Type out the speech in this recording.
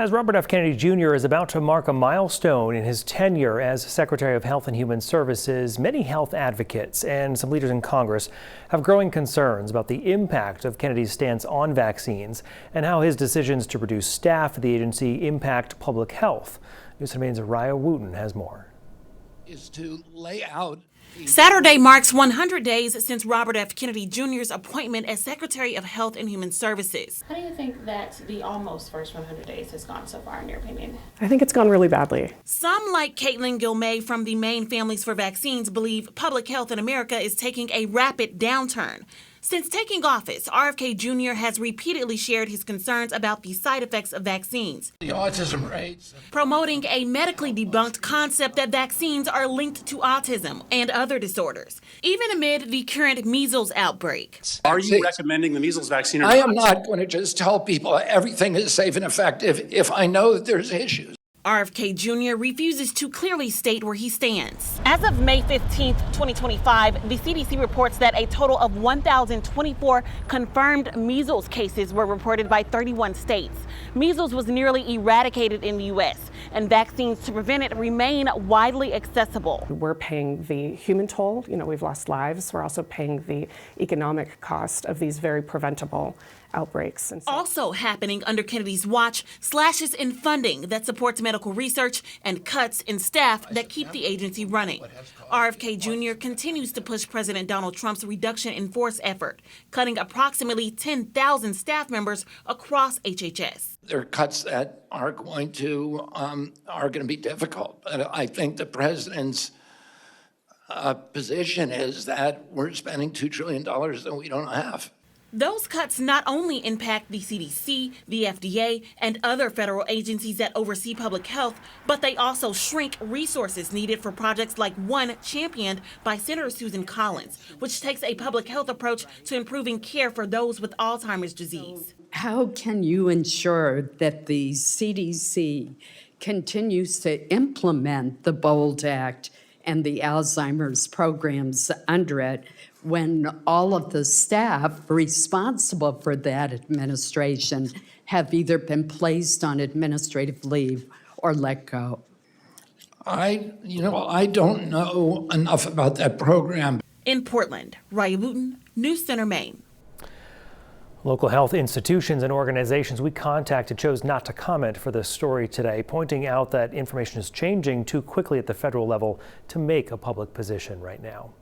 As Robert F. Kennedy Jr. is about to mark a milestone in his tenure as Secretary of Health and Human Services, many health advocates and some leaders in Congress have growing concerns about the impact of Kennedy's stance on vaccines and how his decisions to reduce staff at the agency impact public health. News 7's Raya Wooten has more. Is to lay out. Saturday marks 100 days since Robert F. Kennedy Jr.'s appointment as Secretary of Health and Human Services. How do you think that the almost first 100 days has gone so far, in your opinion? I think it's gone really badly. Some, like Caitlin Gilmay from the Maine Families for Vaccines, believe public health in America is taking a rapid downturn. Since taking office, RFK Jr. has repeatedly shared his concerns about the side effects of vaccines, The autism rates. promoting a medically debunked concept that vaccines are linked to autism and other disorders, even amid the current measles outbreak. Are you recommending the measles vaccine or I not? am not going to just tell people everything is safe and effective if I know that there's issues. RFK Jr. refuses to clearly state where he stands. As of May 15, 2025, the CDC reports that a total of 1,024 confirmed measles cases were reported by 31 states. Measles was nearly eradicated in the U.S., and vaccines to prevent it remain widely accessible. We're paying the human toll. We've lost lives. We're also paying the economic cost of these very preventable outbreaks. And also happening under Kennedy's watch, slashes in funding that supports medical research and cuts in staff that keep the agency running. RFK Jr. continues to push President Donald Trump's reduction in force effort, cutting approximately 10,000 staff members across HHS. There are cuts that are going to be difficult. And I think the president's position is that we're spending $2 trillion that we don't have. Those cuts not only impact the CDC, the FDA, and other federal agencies that oversee public health, but they also shrink resources needed for projects like one championed by Senator Susan Collins, which takes a public health approach to improving care for those with Alzheimer's disease. How can you ensure that the CDC continues to implement the BOLD Act and the Alzheimer's programs under it when all of the staff responsible for that administration have either been placed on administrative leave or let go? I don't know enough about that program. In Portland, Raya Wooten, News Center, Maine. Local health institutions and organizations we contacted chose not to comment for this story today, pointing out that information is changing too quickly at the federal level to make a public position right now.